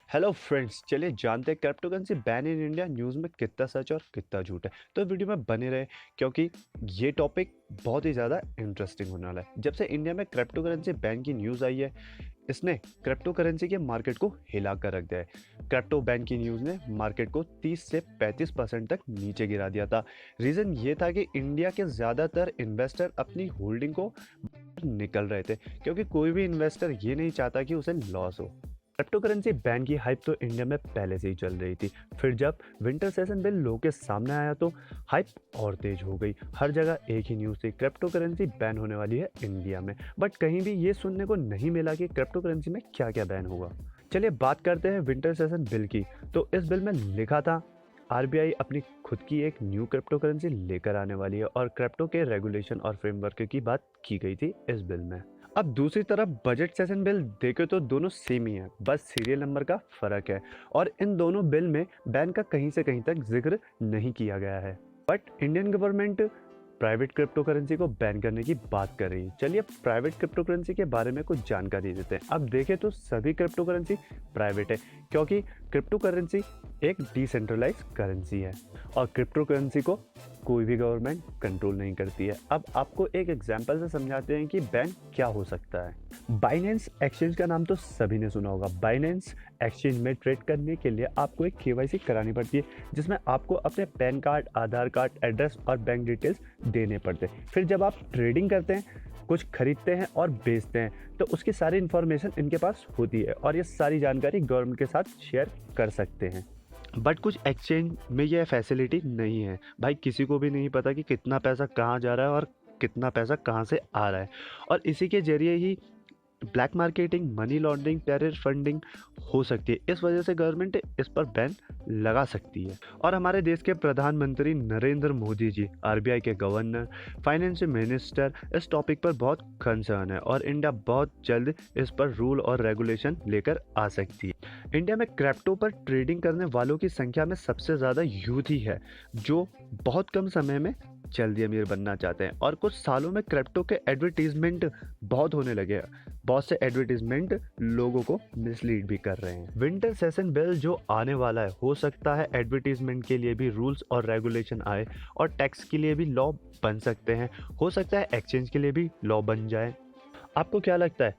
Hello friends, चलिए जानते हैं crypto currency ban in India news में कितना सच और कितना झूठ है। तो वीडियो में बने रहे क्योंकि ये टॉपिक बहुत ही ज़्यादा इंटरेस्टिंग होने वाला है। जब से इंडिया में क्रिप्टो करेंसी बैन की न्यूज़ आई है, इसने क्रिप्टो करेंसी के मार्केट को हिला कर रख दिया है। क्रिप्टो बैन की न्यूज़ ने मार्केट को 30 से 35% तक नीचे गिरा दिया था। रीज़न ये था कि इंडिया के ज़्यादातर इन्वेस्टर अपनी होल्डिंग को निकल रहे थे, क्योंकि कोई भी इन्वेस्टर ये नहीं चाहता कि उसे लॉस हो। क्रिप्टो करेंसी बैन की हाइप तो इंडिया में पहले से ही चल रही थी। फिर जब विंटर सेशन बिल लोगों के सामने आया तो हाइप और तेज हो गई। हर जगह एक ही न्यूज़ थी, क्रिप्टो करेंसी बैन होने वाली है इंडिया में। बट कहीं भी ये सुनने को नहीं मिला कि क्रिप्टो करेंसी में क्या क्या बैन होगा। चलिए बात करते हैं विंटर सेशन बिल की। तो इस बिल में लिखा था आरबीआई अपनी खुद की एक न्यू क्रिप्टो करेंसी लेकर आने वाली है, और क्रिप्टो के रेगुलेशन और फ्रेमवर्क की बात की गई थी इस बिल में। अब दूसरी तरफ बजट सेशन बिल देखे तो दोनों सेम ही है, बस सीरियल नंबर का फर्क है। और इन दोनों बिल में बैन का कहीं से कहीं तक जिक्र नहीं किया गया है। But Indian government private crypto currency को बैन करने की बात कर रही है। चलिए प्राइवेट क्रिप्टो करेंसी के बारे में कुछ जानकारी देते हैं। अब देखें तो सभी क्रिप्टो करेंसी प्राइवेट है, क्योंकि क्रिप्टो करेंसी एक डिसेंट्रलाइज करेंसी है और क्रिप्टो करेंसी को कोई भी गवर्नमेंट कंट्रोल नहीं करती है। अब आपको एक एग्जांपल से समझाते हैं कि बैन क्या हो सकता है। बाइनेंस एक्सचेंज का नाम तो सभी ने सुना होगा। बाइनेंस एक्सचेंज में ट्रेड करने के लिए आपको एक केवाईसी करानी पड़ती है, जिसमें आपको अपने पैन कार्ड, आधार कार्ड, एड्रेस और बैंक डिटेल्स देने पड़ते हैं। फिर जब आप ट्रेडिंग करते हैं, कुछ खरीदते हैं और बेचते हैं, तो उसकी सारी इन्फॉर्मेशन इनके पास होती है और ये सारी जानकारी गवर्नमेंट के साथ शेयर कर सकते हैं। बट कुछ एक्सचेंज में ये फैसिलिटी नहीं है। भाई किसी को भी नहीं पता कि कितना पैसा कहाँ जा रहा है और कितना पैसा कहाँ से आ रहा है, और इसी के जरिए ही black marketing, money laundering, terror funding हो सकती है। इस वजह से गवर्नमेंट इस पर बैन लगा सकती है। और हमारे देश के प्रधानमंत्री नरेंद्र मोदी जी, आरबीआई के गवर्नर, फाइनेंस मिनिस्टर इस टॉपिक पर बहुत कंसर्न है और इंडिया बहुत जल्द इस पर रूल और रेगुलेशन लेकर आ सकती है। इंडिया में क्रिप्टो पर ट्रेडिंग करने वालों की संख्या में सबसे ज़्यादा यूथ ही है, जो बहुत कम समय में जल्दी अमीर बनना चाहते हैं। और कुछ सालों में क्रिप्टो के एडवर्टीजमेंट बहुत होने लगे हैं। बहुत से एडवर्टीजमेंट लोगों को मिसलीड भी कर रहे हैं। विंटर सेशन बिल जो आने वाला है, हो सकता है एडवर्टीजमेंट के लिए भी रूल्स और रेगुलेशन आए और टैक्स के लिए भी लॉ बन सकते हैं। हो सकता है एक्सचेंज के लिए भी लॉ बन जाए। आपको क्या लगता है,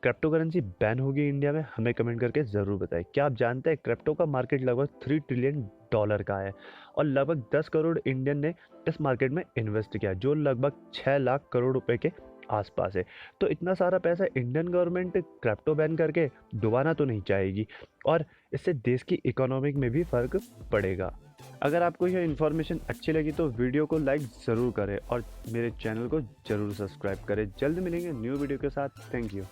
क्रिप्टो करेंसी बैन होगी इंडिया में? हमें कमेंट करके ज़रूर बताएं। क्या आप जानते हैं क्रिप्टो का मार्केट लगभग $3 ट्रिलियन का है और लगभग 10 करोड़ इंडियन ने इस मार्केट में इन्वेस्ट किया, जो लगभग 6 लाख करोड़ रुपए के आसपास है। तो इतना सारा पैसा इंडियन गवर्नमेंट क्रिप्टो बैन करके डुबाना तो नहीं चाहेगी, और इससे देश की इकोनॉमिक में भी फ़र्क पड़ेगा। अगर आपको यह इन्फॉर्मेशन अच्छी लगी तो वीडियो को लाइक ज़रूर करें और मेरे चैनल को ज़रूर सब्सक्राइब करें। जल्द मिलेंगे न्यू वीडियो के साथ। Thank you.